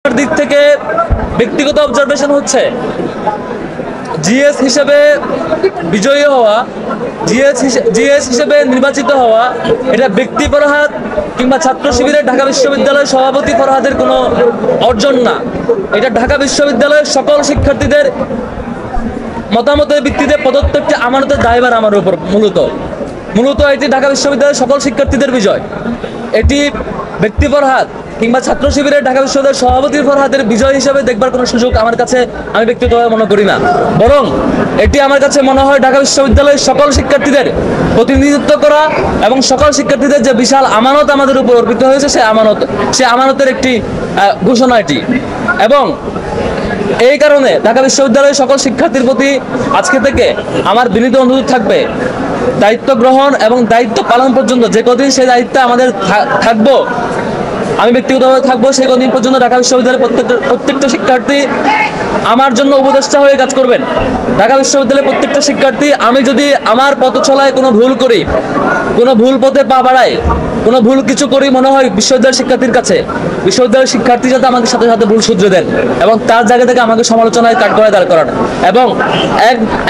দিক থেকে ব্যক্তিগত অবজারভেশন হচ্ছে জিএস হিসেবে বিজয়ী হওয়া, জিএস হিসেবে নির্বাচিত হওয়া এটা ব্যক্তি ফরহাদ কিংবা ছাত্র শিবিরের ঢাকা বিশ্ববিদ্যালয়ের সভাপতি ফরহাদের কোনো অর্জন না। এটা ঢাকা বিশ্ববিদ্যালয়ের সকল শিক্ষার্থীদের মতামতের ভিত্তিতে প্রদত্ত একটি আমানতের দায়ভার আমার উপর। মূলত এটি ঢাকা বিশ্ববিদ্যালয়ের সকল শিক্ষার্থীদের বিজয়। এটি ব্যক্তি ফরহাদ কিংবা ছাত্র শিবিরের ঢাকা বিশ্ববিদ্যালয়ের সভাপতির ফরহাদের বিজয় হিসেবে দেখবার কোনো সুযোগ আমার কাছে আমি ব্যক্তিগতভাবে মনে করি না। বরং এটি আমার কাছে মনে হয় ঢাকা বিশ্ববিদ্যালয়ের সকল শিক্ষার্থীদের প্রতিনিধিত্ব করা এবং সকল শিক্ষার্থীদের যে বিশাল আমানত আমাদের উপর অর্পিত হয়েছে সে আমানতের একটি ঘোষণা এটি। এবং এই কারণে ঢাকা বিশ্ববিদ্যালয়ের সকল শিক্ষার্থীর প্রতি আজকে থেকে আমার বিনীত অনুরোধ থাকবে, দায়িত্ব গ্রহণ এবং দায়িত্ব পালন পর্যন্ত যে কদিন সেই দায়িত্বে আমাদের থাকবো, আমি ব্যক্তিগতভাবে থাকবো, সেই কদিন পর্যন্ত ঢাকা বিশ্ববিদ্যালয়ের প্রত্যেকটা শিক্ষার্থী আমার জন্য উপদেষ্টা হয়ে কাজ করবেন। ঢাকা বিশ্ববিদ্যালয়ের প্রত্যেকটা শিক্ষার্থী, আমি যদি আমার পথ চলায় কোনো ভুল করি, কোনো ভুল পথে পা বাড়াই, কোনো ভুল কিছু করি মনে হয় বিশ্ববিদ্যালয়ের শিক্ষার্থীর কাছে, বিশ্ববিদ্যালয়ের শিক্ষার্থী যাতে আমাকে সাথে সাথে ভুল শুধরে দেন এবং তার জায়গা থেকে আমাকে সমালোচনায় কাঠগড়ায় দাঁড় করান এবং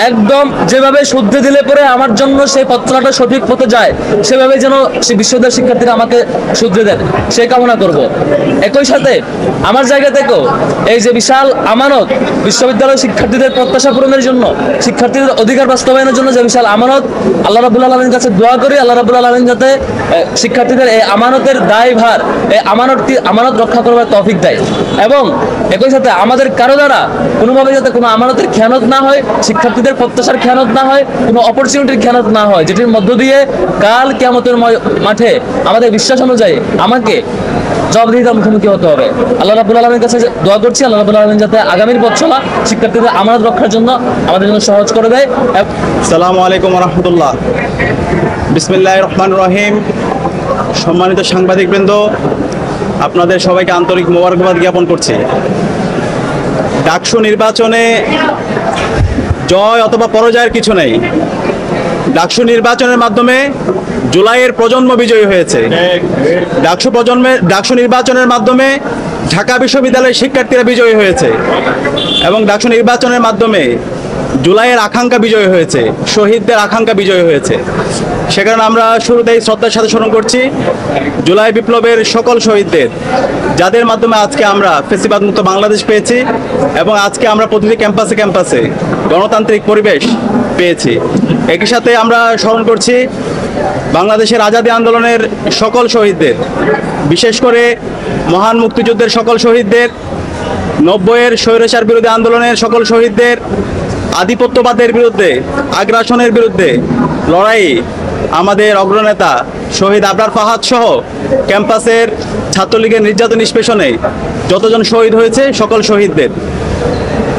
একদম যেভাবে শুধরে দিলে পরে আমার জন্য সেই পথ চলাটা সঠিক পথে যায়, সেভাবে যেন সেই বিশ্ববিদ্যালয়ের শিক্ষার্থীরা আমাকে শুধরে দেন, সেই কামনা করব। একই সাথে আমার জায়গা থেকেও এই যে বিশাল আমানত, বিশ্ববিদ্যালয়ের শিক্ষার্থীদের প্রত্যাশা পূরণের জন্য, শিক্ষার্থীদের অধিকার বাস্তবায়নের জন্য যে বিশাল আমানত, আল্লাহ রাব্বুল আলামিনের কাছে দোয়া করি আল্লাহ রাব্বুল আলামিন যাতে শিক্ষার্থীদের এই আমানতের দায়ভার, এই আমানত রক্ষা করবার তৌফিক দেয়। এবং একই সাথে আমাদের কারো দ্বারা কোনোভাবে যাতে কোনো আমানতের খেয়ানত না হয়, শিক্ষার্থীদের প্রত্যাশার খেয়ানত না হয়, কোনো অপরচুনিটির খেয়ানত না হয়, যেটির মধ্য দিয়ে কাল কিয়ামতের মাঠে আমাদের বিশ্বাস অনুযায়ী আমাকে জবাবদিহিতার মুখোমুখি হতে হবে। আল্লাহ রাব্বুল আলামিনের কাছে দোয়া করছি আল্লাহ রাব্বুল আলামিন যাতে আগামীর পথ চলা শিক্ষার্থীদের আমানত রক্ষার জন্য আমাদের জন্য সহজ করে দেয়। আসসালামু আলাইকুম ওয়া রাহমাতুল্লাহ। বিসমিল্লাহির রহমানির রহিম। সম্মানিত সাংবাদিকবৃন্দ, আপনাদের সবাইকে আন্তরিক মোবারকবাদ জ্ঞাপন করছি। ডাকসু নির্বাচনে জয় অথবা পরাজয়ের কিছু নেই। ডাকসু নির্বাচনের মাধ্যমে জুলাইয়ের প্রজন্ম বিজয়ী হয়েছে। ডাকসু নির্বাচনের মাধ্যমে ঢাকা বিশ্ববিদ্যালয়ের শিক্ষার্থীরা বিজয়ী হয়েছে এবং ডাকসু নির্বাচনের মাধ্যমে জুলাইয়ের আকাঙ্ক্ষা বিজয়ী হয়েছে, শহীদদের আকাঙ্ক্ষা বিজয়ী হয়েছে। সে কারণে আমরা শুরুতেই শ্রদ্ধার সাথে স্মরণ করছি জুলাই বিপ্লবের সকল শহীদদের, যাদের মাধ্যমে আজকে আমরা ফ্যাসিবাদ মুক্ত বাংলাদেশ পেয়েছি এবং আজকে আমরা প্রতিটি ক্যাম্পাসে গণতান্ত্রিক পরিবেশ পেয়েছি। একই সাথে আমরা স্মরণ করছি বাংলাদেশের আজাদী আন্দোলনের সকল শহীদদের, বিশেষ করে মহান মুক্তিযুদ্ধের সকল শহীদদের, 90-এর স্বৈরাচার বিরোধী আন্দোলনের সকল শহীদদের, আধিপত্যবাদের বিরুদ্ধে, আগ্রাসনের বিরুদ্ধে লড়াই আমাদের অগ্রনেতা শহীদ আবরার ফাহাদ সহ ক্যাম্পাসের ছাত্রলীগের নির্যাতন নিষ্পেষণে যতজন শহীদ হয়েছে সকল শহীদদের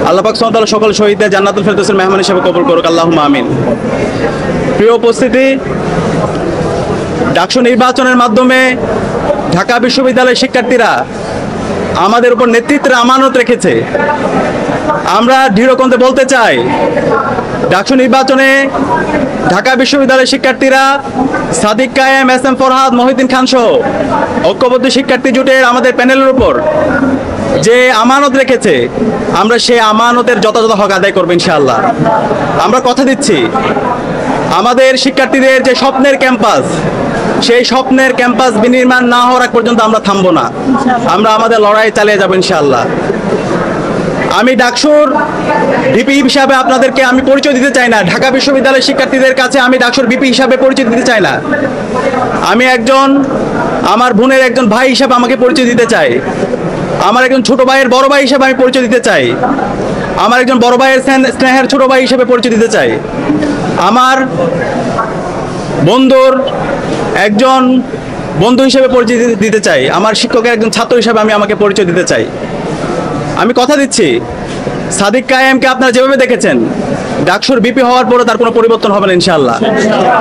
আল্লাহ পাক সুবহানাহু ওয়া তাআলা সকল শহীদদের জান্নাতুল ফেরদৌসের মেহমান হিসেবে কবুল করুক, আল্লাহুম্মা আমিন। প্রিয় উপস্থিতি, ডাকসু নির্বাচনের মাধ্যমে ঢাকা বিশ্ববিদ্যালয়ের শিক্ষার্থীরা আমাদের উপর নেতৃত্বের আমানত রেখেছে। আমরা দৃঢ়কণ্ঠে বলতে চাই, ডাকসু নির্বাচনে ঢাকা বিশ্ববিদ্যালয়ের শিক্ষার্থীরা সাদিক কায়েম, এস এম ফরহাদ, মহিউদ্দিন খান সহ ঐক্যবদ্ধ শিক্ষার্থী জোটের আমাদের প্যানেলের উপর যে আমানত রেখেছে, আমরা সেই আমানতের যথাযথ হক আদায় করবো ইনশাআল্লাহ। আমরা কথা দিচ্ছি, আমাদের শিক্ষার্থীদের যে স্বপ্নের ক্যাম্পাস, সেই স্বপ্নের ক্যাম্পাস বিনির্মাণ না হওয়ার আগ পর্যন্ত আমরা থামবো না, আমরা আমাদের লড়াই চালিয়ে যাবো ইনশাআল্লাহ। আমি ডাকসুর ভিপি হিসাবে আপনাদেরকে আমি পরিচয় দিতে চাই না, ঢাকা বিশ্ববিদ্যালয়ের শিক্ষার্থীদের কাছে আমি ডাকসুর ভিপি হিসাবে পরিচয় দিতে চাই না। আমি আমার বোনের একজন ভাই হিসাবে আমাকে পরিচয় দিতে চাই, আমার একজন ছোট ভাইয়ের বড় ভাই হিসাবে আমি পরিচয় দিতে চাই, আমার একজন বড় ভাইয়ের স্নেহের ছোট ভাই হিসেবে পরিচয় দিতে চাই, আমার বন্ধুর একজন বন্ধু হিসেবে পরিচয় দিতে চাই, আমার শিক্ষকের একজন ছাত্র হিসেবে আমি আমাকে পরিচয় দিতে চাই। আমি কথা দিচ্ছি, সাদিক কায়েমকে আপনারা যেভাবে দেখেছেন, ডাকসুর বিপি হওয়ার পরে তার কোনো পরিবর্তন হবে না ইনশাআল্লাহ।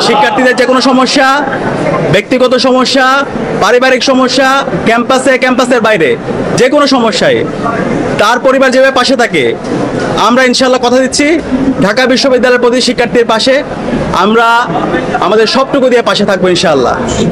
শিক্ষার্থীদের যে কোনো সমস্যা, ব্যক্তিগত সমস্যা, পারিবারিক সমস্যা, ক্যাম্পাসের বাইরে যে কোনো সমস্যায় তার পরিবার যেভাবে পাশে থাকে, আমরা ইনশাআল্লাহ কথা দিচ্ছি ঢাকা বিশ্ববিদ্যালয়ের প্রতি শিক্ষার্থীর পাশে আমরা আমাদের সবটুকু দিয়ে পাশে থাকবো ইনশাআল্লাহ।